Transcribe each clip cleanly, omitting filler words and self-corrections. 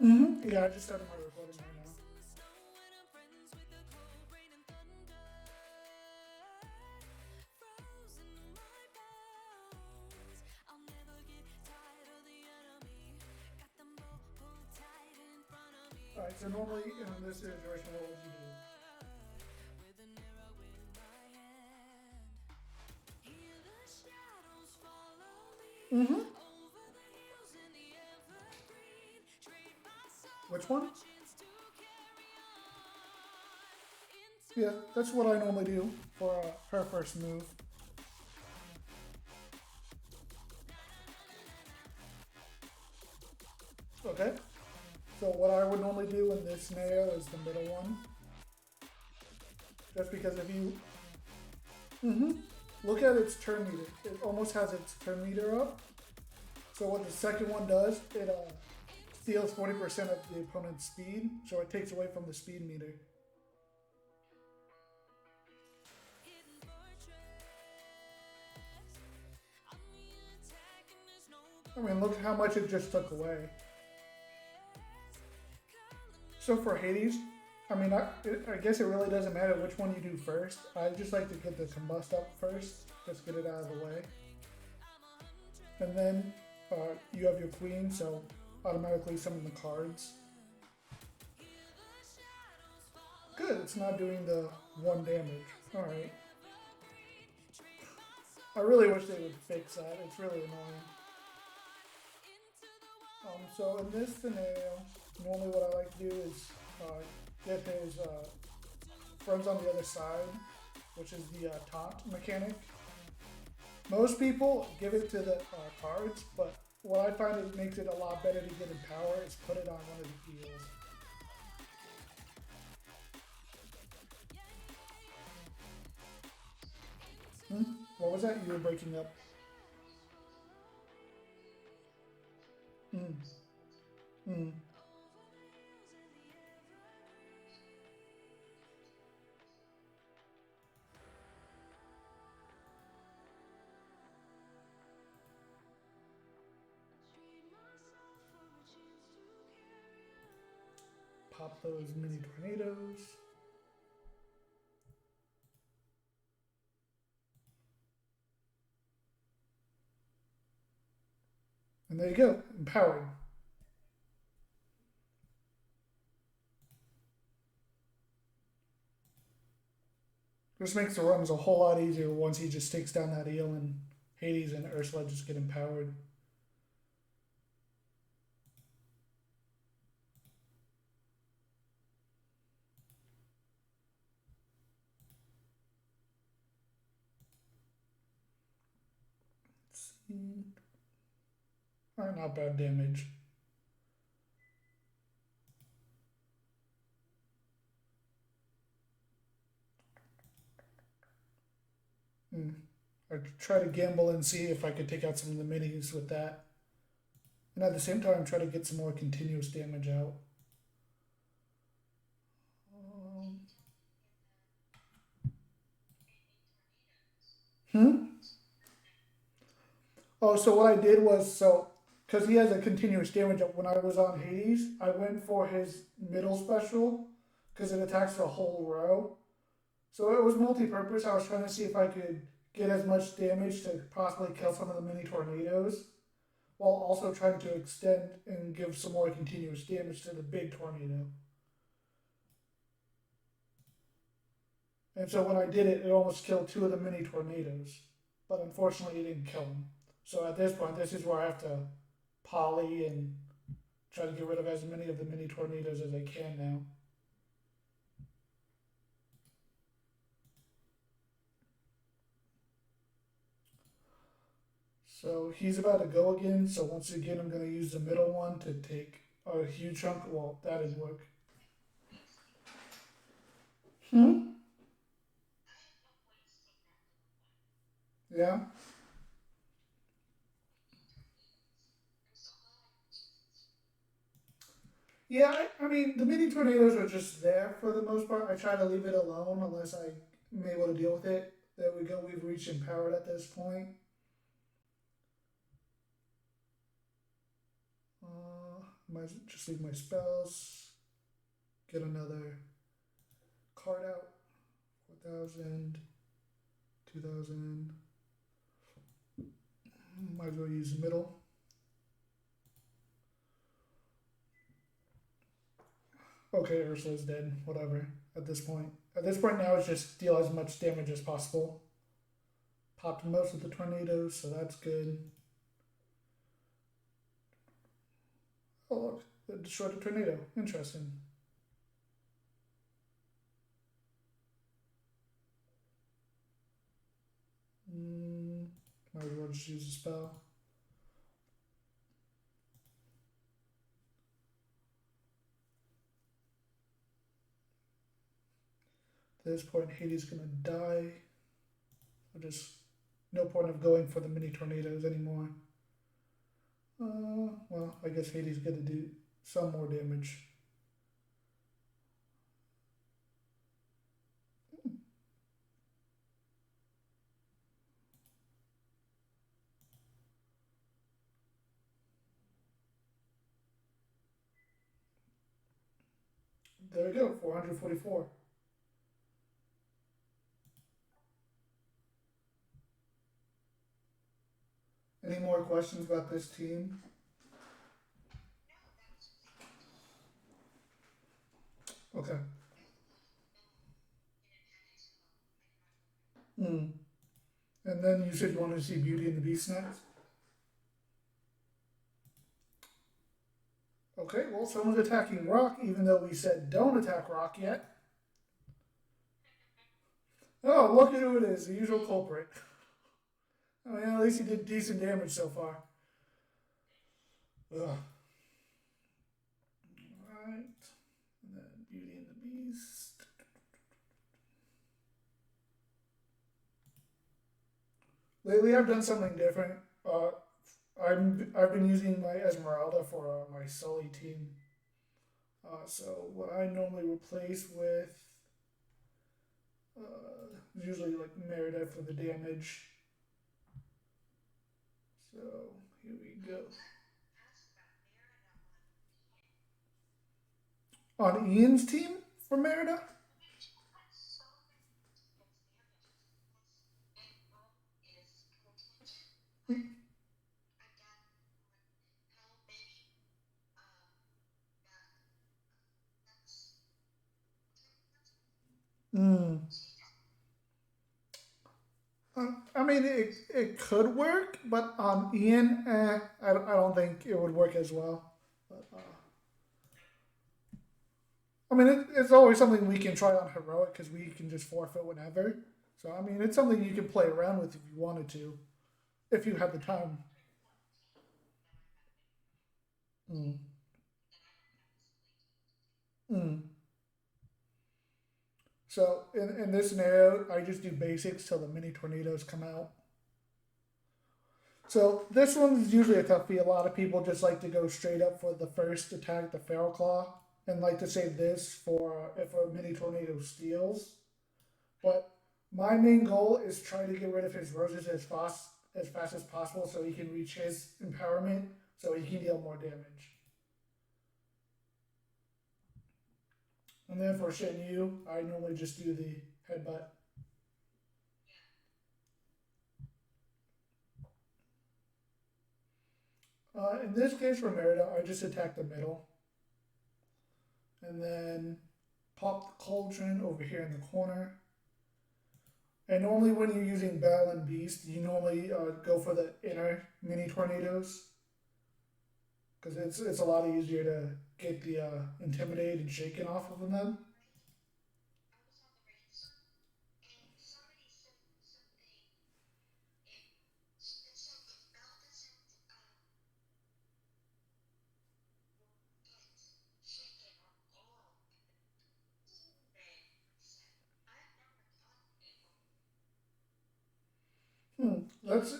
Yeah, I just started my recording right now. Alright, so normally in this situation, what would you do? Which one? Yeah, that's what I normally do for her first move. Okay. So what I would normally do in this scenario is the middle one. Just because if you look at its turn meter, it almost has its turn meter up. So what the second one does, it steals 40% of the opponent's speed, so it takes away from the speed meter. I mean, look how much it just took away. So for Hades, I mean, I guess it really doesn't matter which one you do first. I just like to get the combust up first, just get it out of the way. And then you have your queen, so automatically summon the cards. Good, it's not doing the 1 damage. Alright. I really wish they would fix that, it's really annoying. So in this scenario, normally what I like to do is get his friends on the other side, which is the taunt mechanic. Most people give it to the cards, but what I find it makes it a lot better to get in power is put it on one of the heals. What was that? You were breaking up. Mm. Mm. Pop those mini tornadoes. And there you go, empowered. This makes the runs a whole lot easier once he just takes down that eel and Hades and Ursula just get empowered. Let's see. Alright, not bad damage. I try to gamble and see if I could take out some of the minis with that. And at the same time, try to get some more continuous damage out. Hmm? Oh, so what I did was, because he has a continuous damage up when I was on Hades, I went for his middle special, because it attacks the whole row. So it was multi-purpose. I was trying to see if I could get as much damage to possibly kill some of the mini tornadoes, while also trying to extend and give some more continuous damage to the big tornado. And so when I did it, it almost killed 2 of the mini tornadoes. But unfortunately, it didn't kill them. So at this point, this is where I have to poly and try to get rid of as many of the mini tornadoes as I can now. So he's about to go again. So once again, I'm going to use the middle one to take a huge chunk. Well, that didn't work. Yeah. Yeah, I mean, the mini tornadoes are just there for the most part. I try to leave it alone unless I'm able to deal with it. There we go. We've reached empowered at this point. Might just leave my spells. Get another card out. 4,000, 2,000. Might as well use the middle. Okay, Ursula's dead. Whatever. At this point. At this point now, it's just deal as much damage as possible. Popped most of the tornadoes, so that's good. Oh look, it destroyed a tornado. Interesting. Might as well just use a spell. At this point, Hades gonna die. So just no point of going for the mini tornadoes anymore. Well, I guess Hades gonna do some more damage. There we go, 444. Any more questions about this team? Okay. Mm. And then you said you wanted to see Beauty and the Beast next? Okay, well, someone's attacking Rock, even though we said don't attack Rock yet. Oh, look at who it is, the usual culprit. I mean, at least he did decent damage so far. Ugh. Alright. And then Beauty and the Beast. Lately, I've done something different. I've been using my Esmeralda for my Sully team. So what I normally replace with usually like Merida for the damage. So here we go. On Ian's team for Merida? Mm. I mean, it could work, but on Ian, I don't think it would work as well. But, I mean, it's always something we can try on Heroic because we can just forfeit whenever. So, I mean, it's something you can play around with if you wanted to, if you have the time. Mm. Mm. So, in this scenario, I just do basics till the mini tornadoes come out. So this one's usually a toughie. A lot of people just like to go straight up for the first attack, the Feral Claw, and like to save this for if a mini tornado steals. But my main goal is try to get rid of his roses as fast as possible, so he can reach his empowerment, so he can deal more damage. And then for Shen Yu, I normally just do the headbutt. In this case for Merida, I just attack the middle. And then pop the cauldron over here in the corner. And normally when you're using Bell and Beast, you normally go for the inner mini tornadoes. Because it's a lot easier to get the Intimidate and Shaken off of them. That's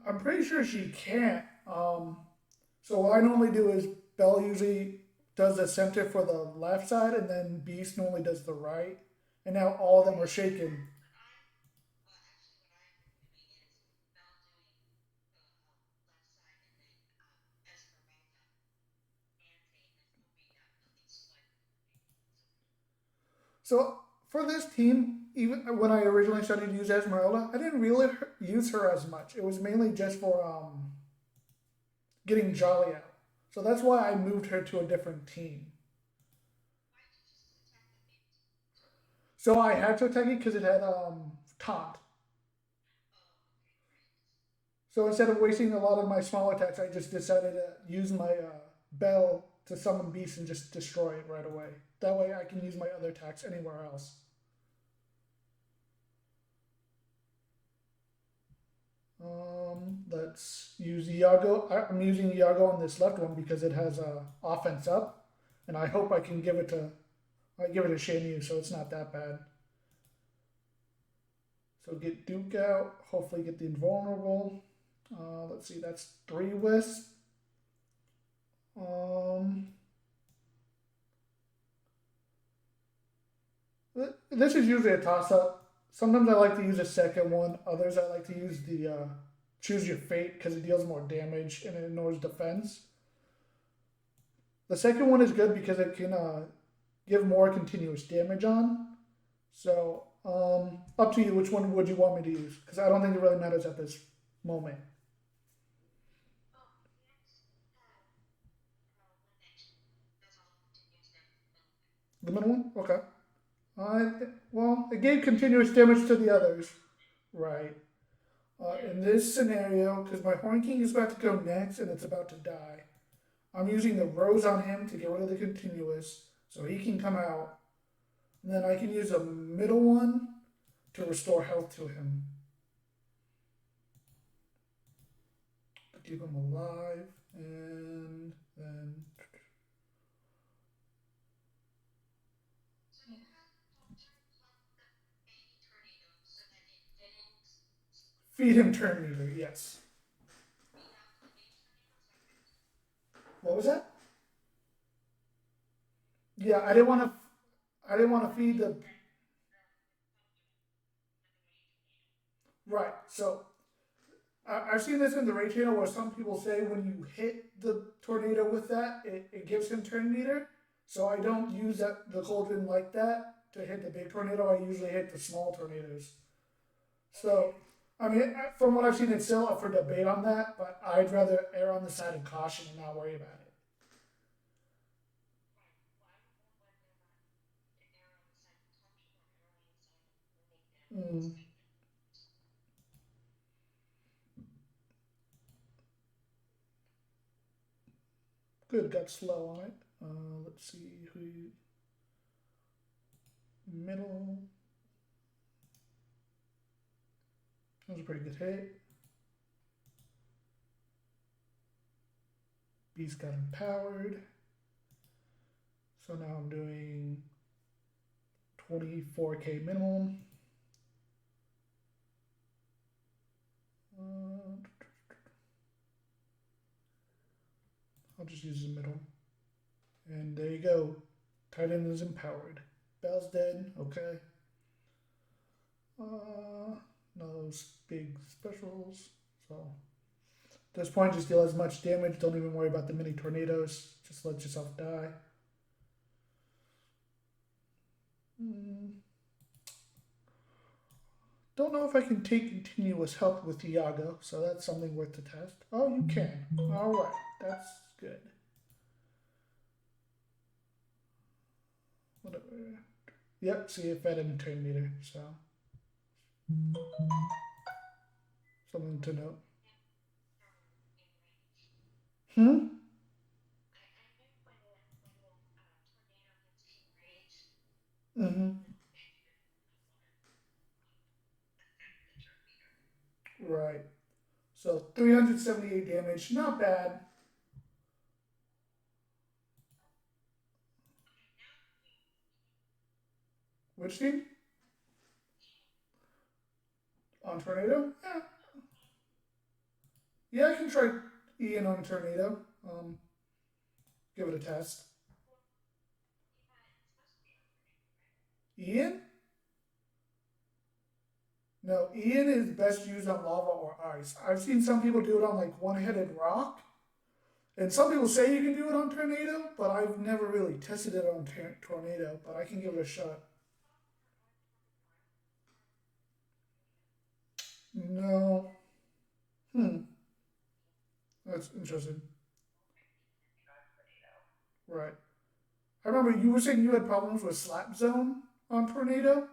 I'm pretty sure she can't. So what I normally do is Bell usually does the center for the left side, and then Beast normally does the right. And now all of them are shaken. So for this team, even when I originally started to use Esmeralda, I didn't really use her as much. It was mainly just for getting Jolly out. So that's why I moved her to a different team. So I had to attack it because it had taunt. So instead of wasting a lot of my small attacks, I just decided to use my bell to summon beast and just destroy it right away. That way I can use my other attacks anywhere else. Let's use Iago. I'm using Iago on this left one because it has offense up, and I hope I can give it to I give it a Shenyu, so it's not that bad. So get Duke out. Hopefully get the invulnerable. Let's see, that's 3 Wisp. Um, this is usually a toss up. Sometimes I like to use a second one. Others I like to use the choose your fate because it deals more damage and it ignores defense. The second one is good because it can give more continuous damage on. So up to you. Which one would you want me to use? Because I don't think it really matters at this moment. The middle one? Okay. Well, it gave continuous damage to the others. Right. In this scenario, because my Horn King is about to go next and it's about to die, I'm using the Rose on him to get rid of the continuous so he can come out. And then I can use a middle one to restore health to him. To keep him alive. And then feed him turn meter, yes. What was that? Yeah, I didn't want to feed the right. So I've seen this in the raid channel where some people say when you hit the tornado with that, it gives him turn meter. So I don't use the cauldron like that to hit the big tornado. I usually hit the small tornadoes. So I mean, from what I've seen, it's still up for debate on that, but I'd rather err on the side of caution and not worry about it. Good, got slow on it. Let's see who middle. That was a pretty good hit. Beast got empowered. So now I'm doing 24k minimum. I'll just use the middle. And there you go. Titan is empowered. Bell's dead. Okay. No big specials. So at this point, just deal as much damage. Don't even worry about the mini tornadoes. Just let yourself die. Don't know if I can take continuous help with Iago, so that's something worth the test. Oh, you can. All right, that's good. Whatever. Yep, see it fed him turn meter, so something to note. Hmm? Mm-hmm. Right. So 378 damage, not bad. Which team? On Tornado? Yeah. Yeah, I can try Ian on Tornado. Give it a test. Ian? No, Ian is best used on lava or ice. I've seen some people do it on like one-headed rock, and some people say you can do it on tornado, but I've never really tested it on tornado. But I can give it a shot. No. Hmm. That's interesting. Right. I remember you were saying you had problems with slap zone on Tornado.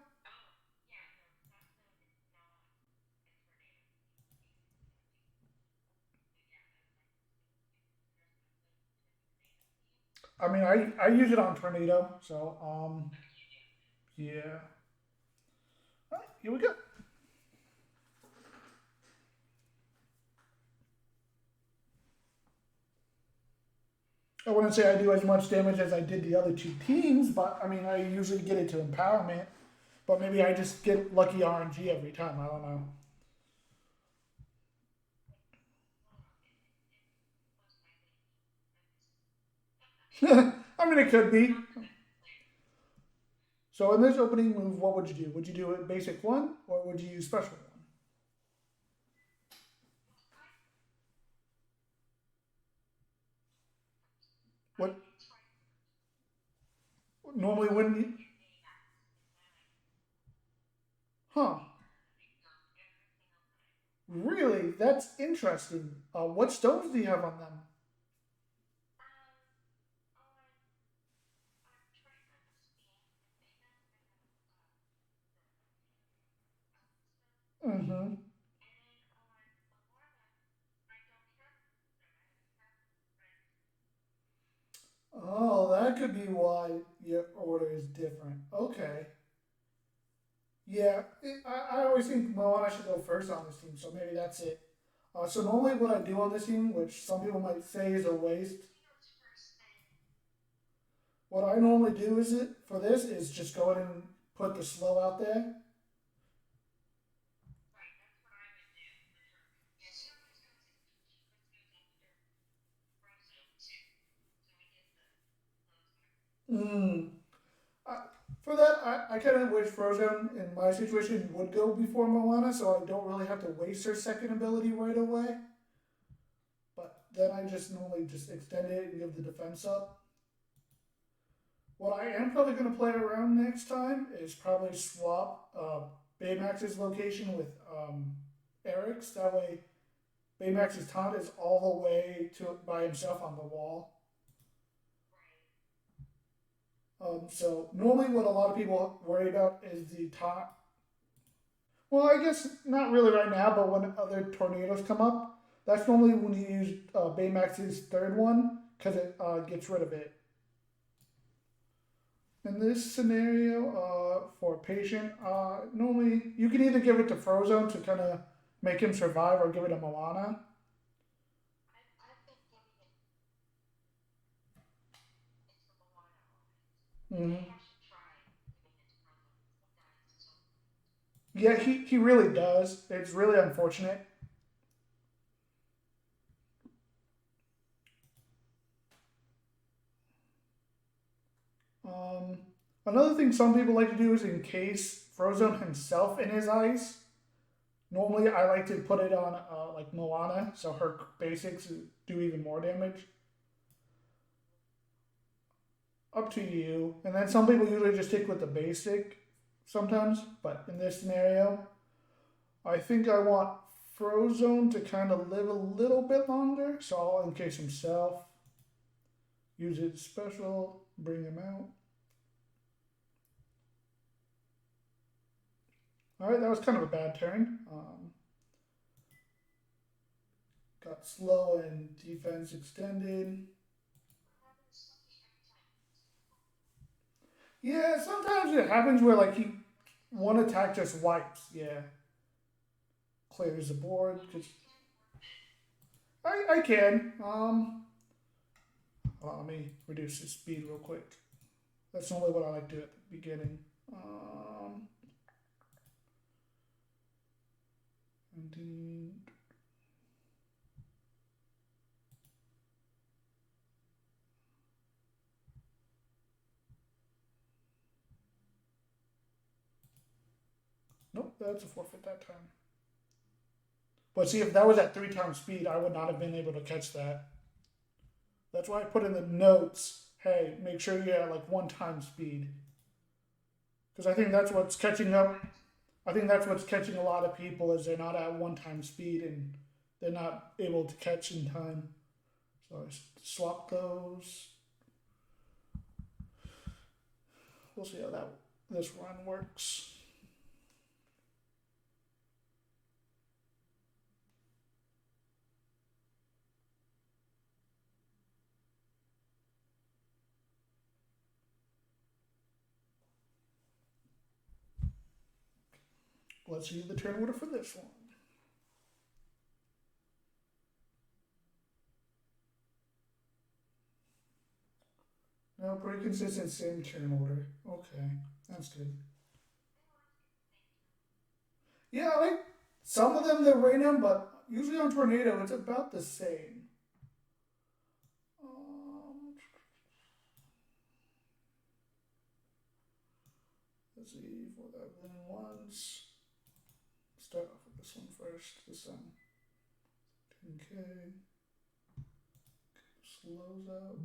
I mean, I use it on Tornado, so yeah. All right, here we go. I wouldn't say I do as much damage as I did the other two teams, but I mean, I usually get it to empowerment. But maybe I just get lucky RNG every time. I don't know. I mean, it could be. So in this opening move, what would you do? Would you do a basic one, or would you use special one? What normally when you, huh? Really? That's interesting. What stones do you have on them? Mm-hmm. Oh, that could be why your order is different. Okay. Yeah, I always think Moana should go first on this team, so maybe that's it. So normally what I do on this team, which some people might say is a waste, what I normally do is it for this is just go ahead and put the slow out there. Mm. I, for that, I kind of wish Frozen in my situation would go before Moana, so I don't really have to waste her second ability right away. But then I just normally just extend it and give the defense up. What I am probably going to play around next time is probably swap Baymax's location with Eric's. That way, Baymax's taunt is all the way to by himself on the wall. So normally, what a lot of people worry about is the taunt. Well, I guess not really right now, but when other tornadoes come up, that's normally when you use Baymax's third one because it gets rid of it. In this scenario, for a patient, normally you can either give it to Frozone to kind of make him survive, or give it to Moana. Mm-hmm. Yeah, he really does. It's really unfortunate. Um, Another thing some people like to do is encase Frozone himself in his ice. Normally, I like to put it on like Moana, so her basics do even more damage. Up to you. And then some people usually just stick with the basic sometimes, but in this scenario, I think I want Frozone to kind of live a little bit longer, so I'll encase himself, use his special, bring him out. All right, that was kind of a bad turn. Got slow and defense extended. Yeah, sometimes it happens where like he one attack just wipes. Yeah, clears the board. I can. Let me reduce his speed real quick. That's normally what I like to do at the beginning. Um, nope, that's a forfeit that time. But see, if that was at 3 times speed, I would not have been able to catch that. That's why I put in the notes, hey, make sure you're at like 1 time speed. Because I think that's what's catching up. I think that's what's catching a lot of people is they're not at one time speed and they're not able to catch in time. So I swap those. We'll see how that this run works. Let's see the turn order for this one. No, pretty consistent, same turn order. Okay, that's good. Yeah, I like some of them they're random, but usually on tornado it's about the same. Let's see for that then once. Start off with this one first. This 10K slows out.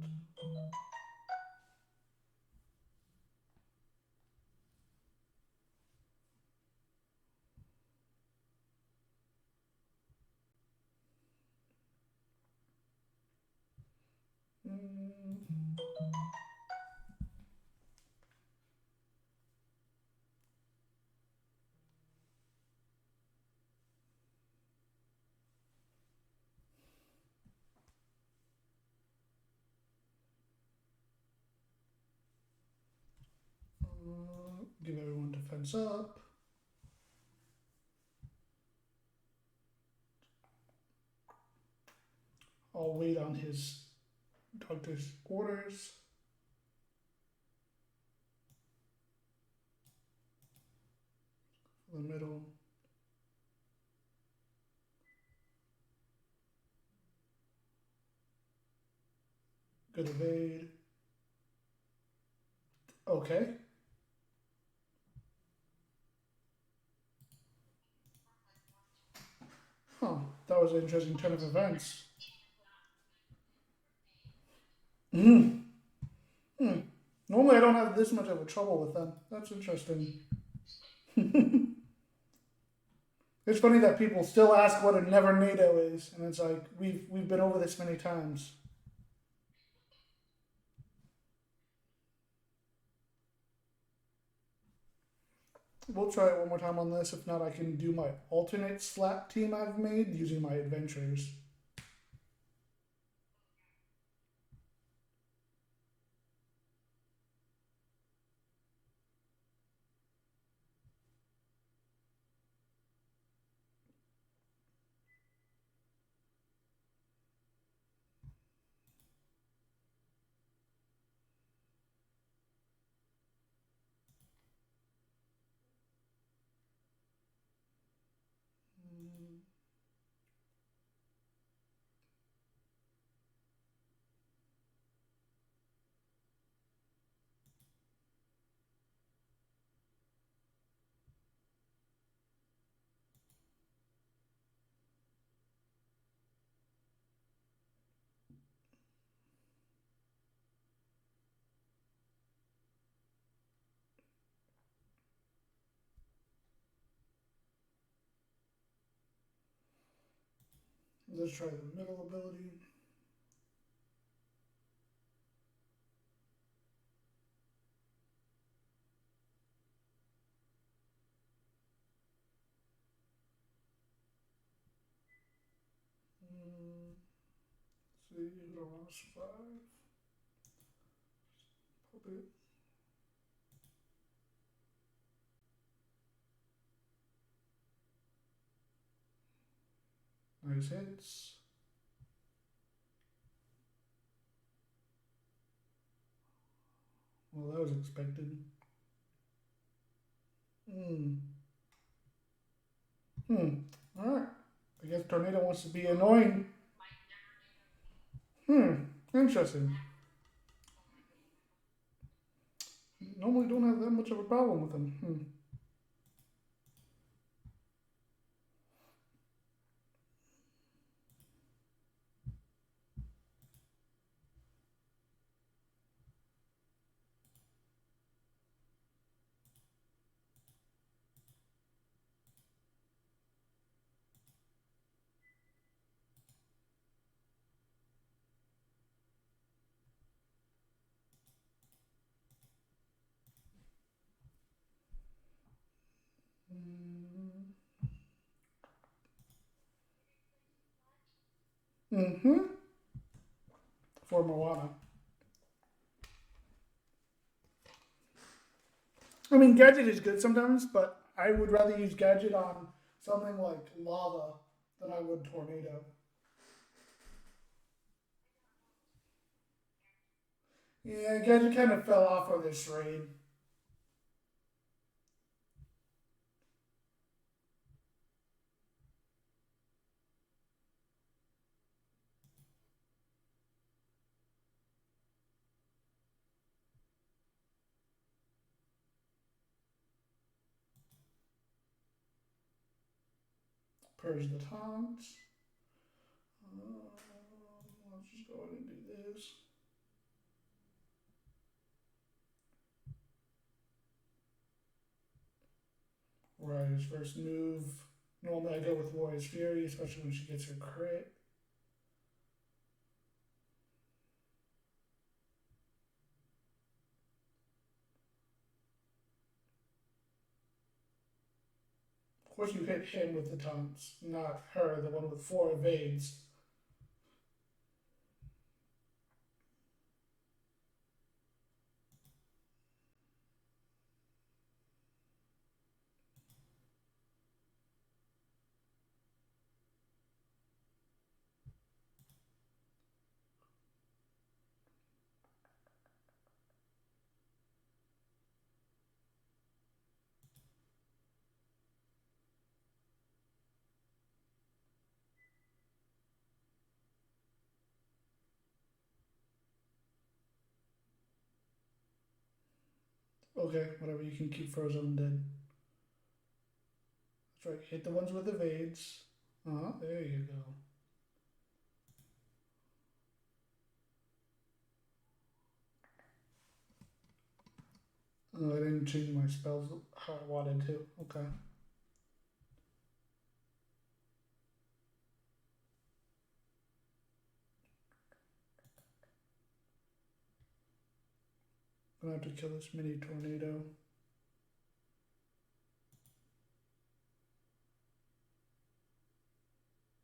Give everyone defense up. I'll wait on his doctor's orders. The middle. Good evade. Okay. Huh. That was an interesting turn of events. Hmm. Hmm. Normally I don't have this much of a trouble with them. That's interesting. It's funny that people still ask what a never NATO is, and it's like we've been over this many times. We'll try it one more time on this. If not, I can do my alternate slap team I've made using my adventures. Let's try the middle ability. See, who do I want to survive? Puppet. Nice hits. Well, that was expected. Alright. I guess Tornado wants to be annoying. Interesting. Normally don't have that much of a problem with him. Mm-hmm. For Moana. I mean, Gadget is good sometimes, but I would rather use Gadget on something like lava than I would tornado. Yeah, Gadget kind of fell off of this raid. Purge the taunts. Let's just go ahead and do this. Warrior's first move. Normally I go with Warrior's Fury, especially when she gets her crit. Of course, you hit him with the taunts, not her, the one with 4 evades. Okay, whatever, you can keep frozen dead. That's right, hit the ones with evades. There you go. Oh, I didn't change my spells how I wanted to. Okay. I'm gonna have to kill this mini tornado.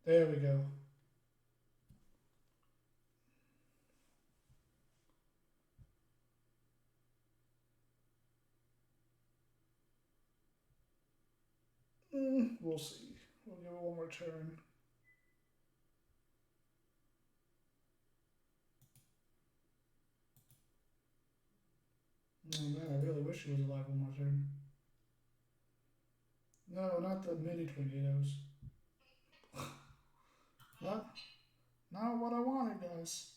There we go. We'll see. We'll give it one more turn. Oh man, I really wish he was alive one more turn. No, not the mini tornadoes. Not, not what I wanted, guys.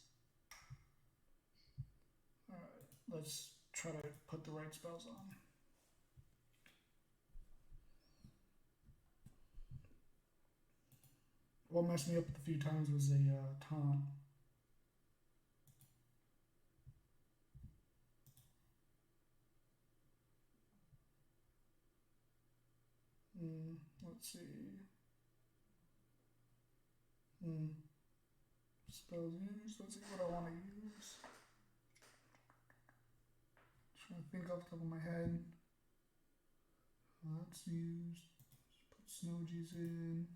Alright, let's try to put the right spells on. What messed me up a few times was the taunt. Let's see. Spells used. Let's see what I want to use. Trying to think off the top of my head. That's used. Put Snowgees in.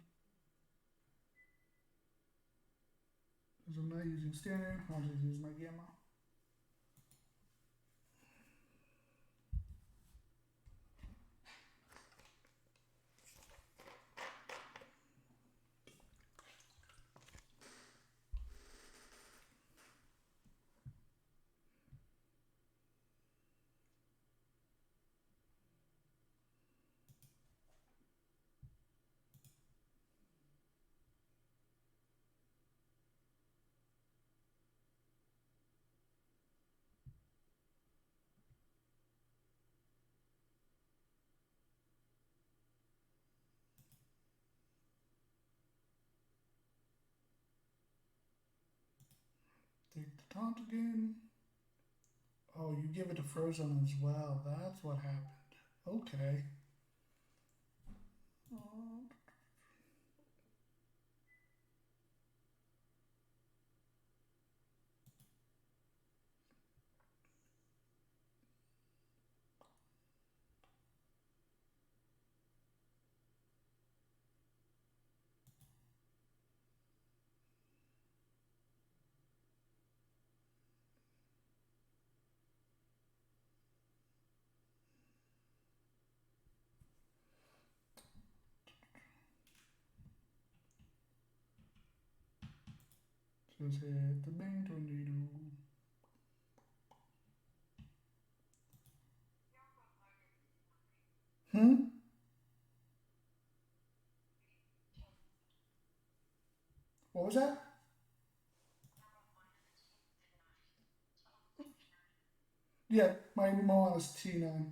Because I'm not using standard, I'll just use my gamma. Take the taunt again. Oh, you give it to Frozen as well. That's what happened. Okay. Just hit the main tornado. Hmm? What was that? Yeah, my mom is T9.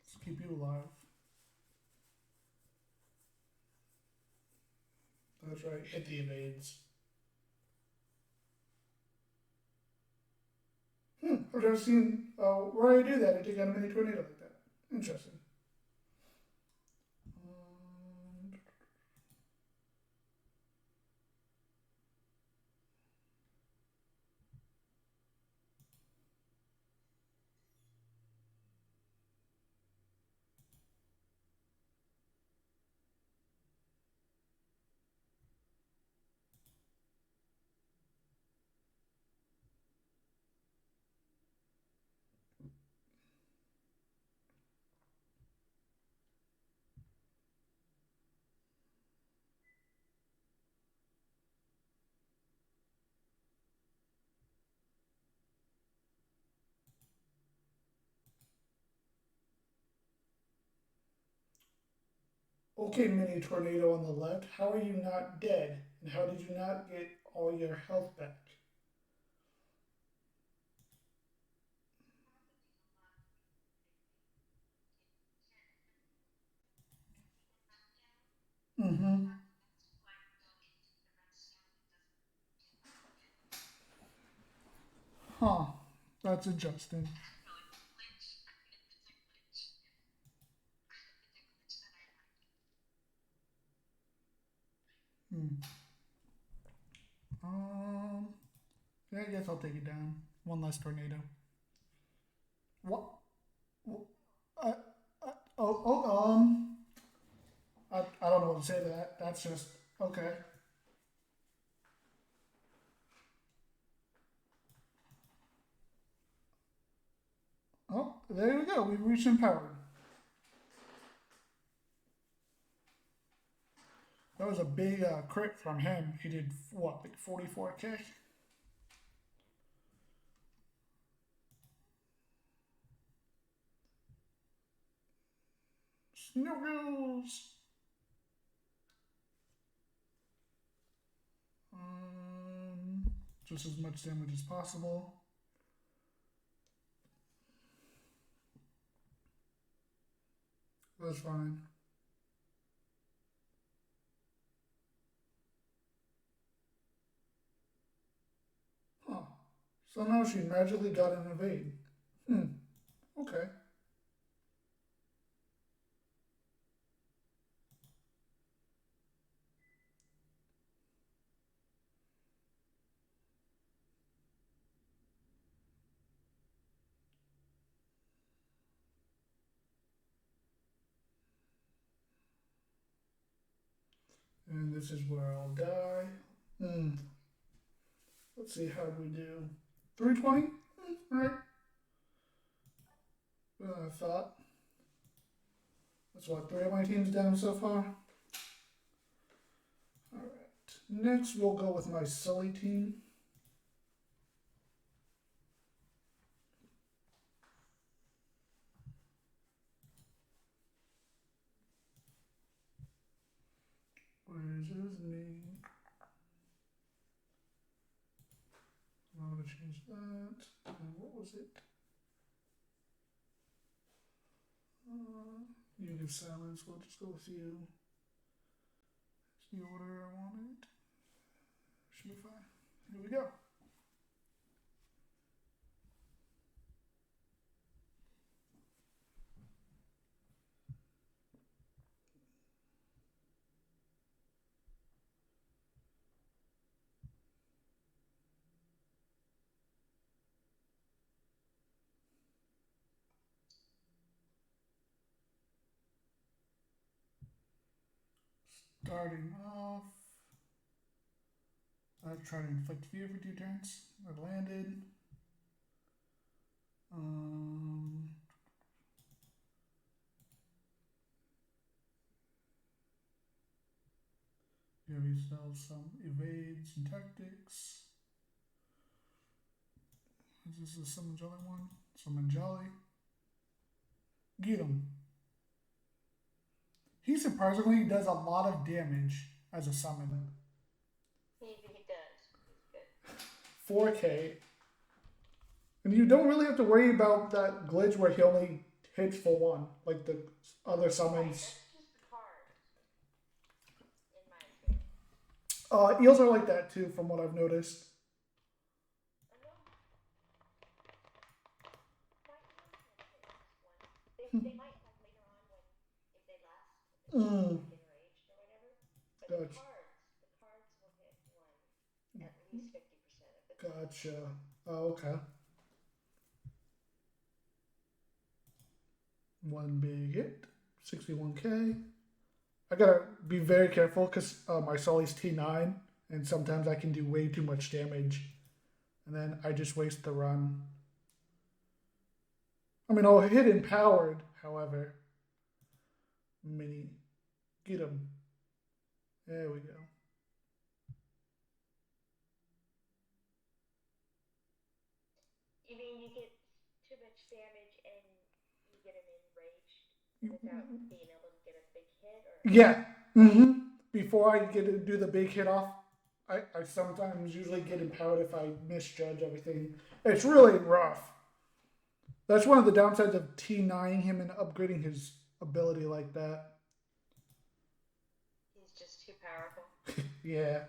Let's keep you alive. That's right. Hit the evades. I've never seen where I do that. I take out a mini tornado like that. Interesting. Um, okay, mini tornado on the left. How are you not dead? And how did you not get all your health back? Mm-hmm. Huh. That's adjusting. Hmm. Um. Yeah, I guess I'll take it down. One less tornado. What? Uh, oh, I don't know what to say to that. That's just okay. Oh, there we go. We've reached empowered. That was a big crit from him. He did what, like 44K? Snuggles! Um, just as much damage as possible. That's fine. Huh. So now she magically got an evade. Hmm. Okay. And this is where I'll die. Hmm. Let's see how we do. 320? Alright. I thought. That's what, three of my teams down so far? Alright. Next, we'll go with my Sully team. Where's his name? I'm gonna change that. And what was it? You give silence. We'll just go with you. It's the order I wanted. Should be fine. Here we go. Starting off. I was trying to inflict fear for 2 turns. I landed. Um, Here we sell some evades and tactics. This is a summon jolly one. Summon jolly. Get him. He surprisingly does a lot of damage as a summon. He does. He's good. 4K. And you don't really have to worry about that glitch where he only hits for one, like the other Right, summons. that's just the cards, in my opinion. Eels are like that too, from what I've noticed. Oh no, my eels can hit this one. They might like later on when if they last if they're Mm, like enraged or whatever. But gotcha. the cards will hit one at least 50% of the time. Gotcha. Oh, okay. One big hit. 61K. I gotta be very careful because my Sully's T9, and sometimes I can do way too much damage, and then I just waste the run. I mean, I'll hit empowered, however. Mini. Get him. There we go. You mean you get too much damage and you get him enraged without being able to get a big hit, or Yeah. Mm-hmm. Before I get to do the big hit off, I sometimes usually get empowered if I misjudge everything. It's really rough. That's one of the downsides of T9ing him and upgrading his ability like that. he's just too powerful? Yeah.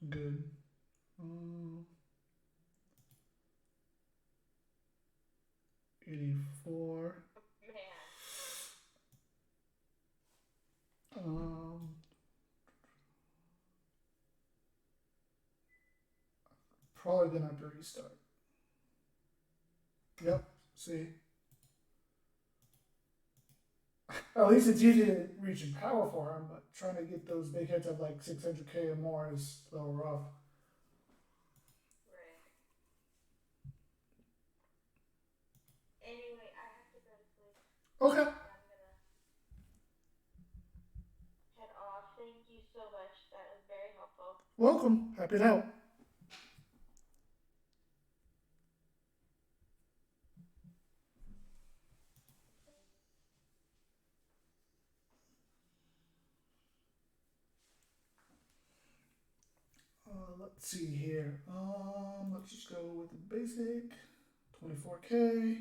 Good. Um, 84. Man, Um, Probably gonna have to restart. Yep. See, at least it's easy to reach in power for him, but trying to get those big hits of like 600K or more is a little rough. right. Anyway, I have to go to sleep. Okay. I'm gonna head off. Thank you so much. That was very helpful. Welcome. Happy to help. Let's see here. Let's just go with the basic 24K.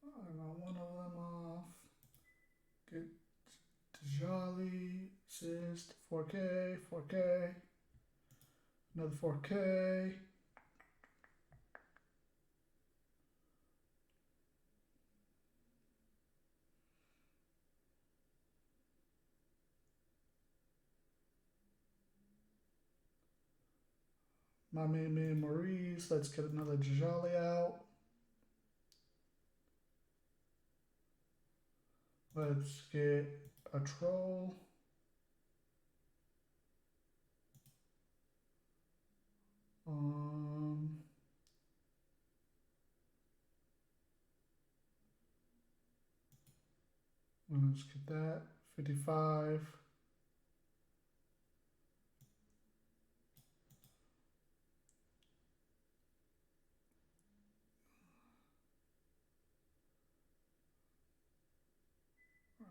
I don't know, one of them off. Get Tajali, assist, 4K, 4K, another 4K. My man Maurice, let's get another Tajali out. Let's get a troll. Um, let's get that. 55.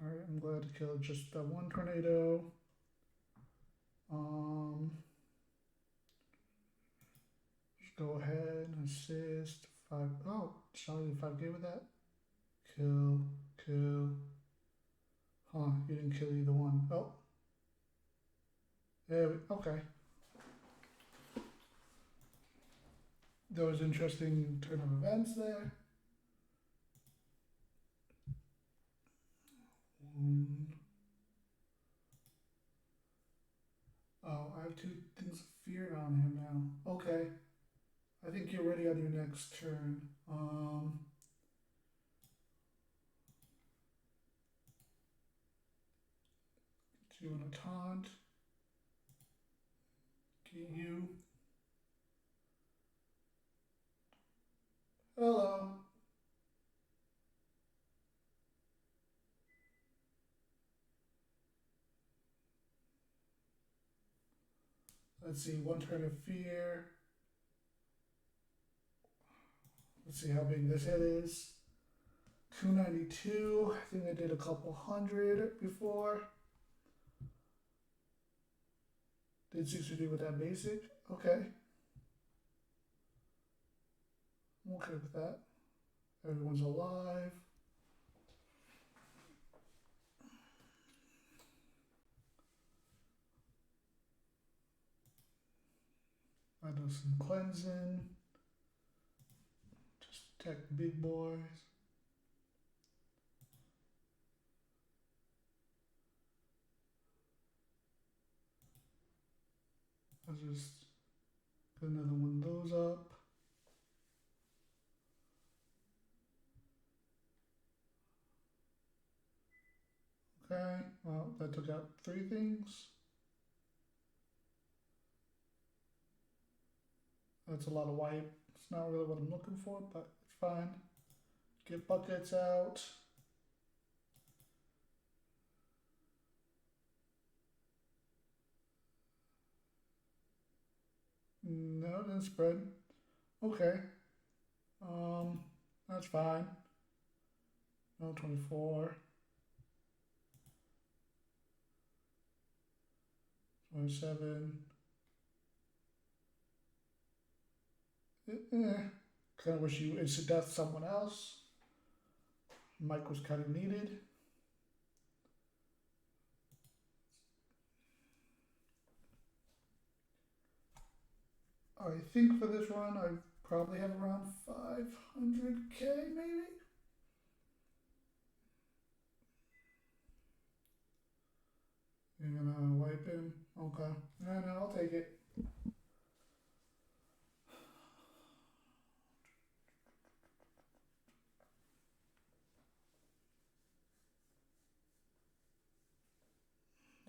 Alright, I'm glad to kill just that one tornado. Um, just go ahead and assist. 5. Oh, shall I do 5K with that? Kill, kill. Huh, you didn't kill either one. Oh, there we, okay. There was interesting turn of events there. have two things of fear on him now. Okay. I think you're ready on your next turn. Do you want to taunt? Get you. Hello. Let's see, one turn of fear. Let's see how big this hit is. 292. I think I did a couple hundred before. Did 60 with that basic. Okay. I'm okay with that. Everyone's alive. I do some cleansing. Just protect the big boys. I'll just put another one of those up. Okay, well, that took out 3 things. That's a lot of wipe. It's not really what I'm looking for, but it's fine. Get buckets out. No, it didn't spread. Okay. That's fine. No, 24. 27. Kind of wish you instant death someone else. Mike was kind of needed. I think for this run, I probably have around 500k maybe. You're gonna wipe him? Okay. No, I'll take it.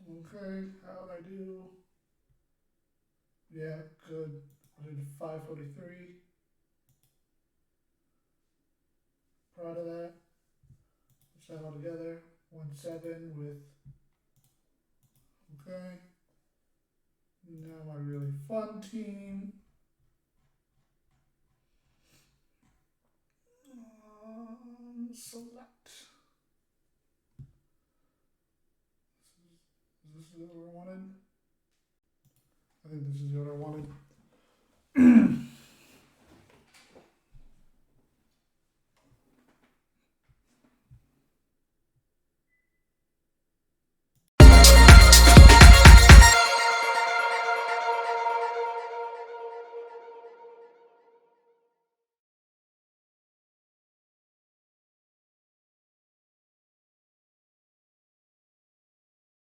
Okay, how'd I do? Yeah, good. I did 543. Proud of that. Put that all together. 1-7 with. Okay. Now my really fun team. Select. Is this what I wanted? I think this is what I wanted.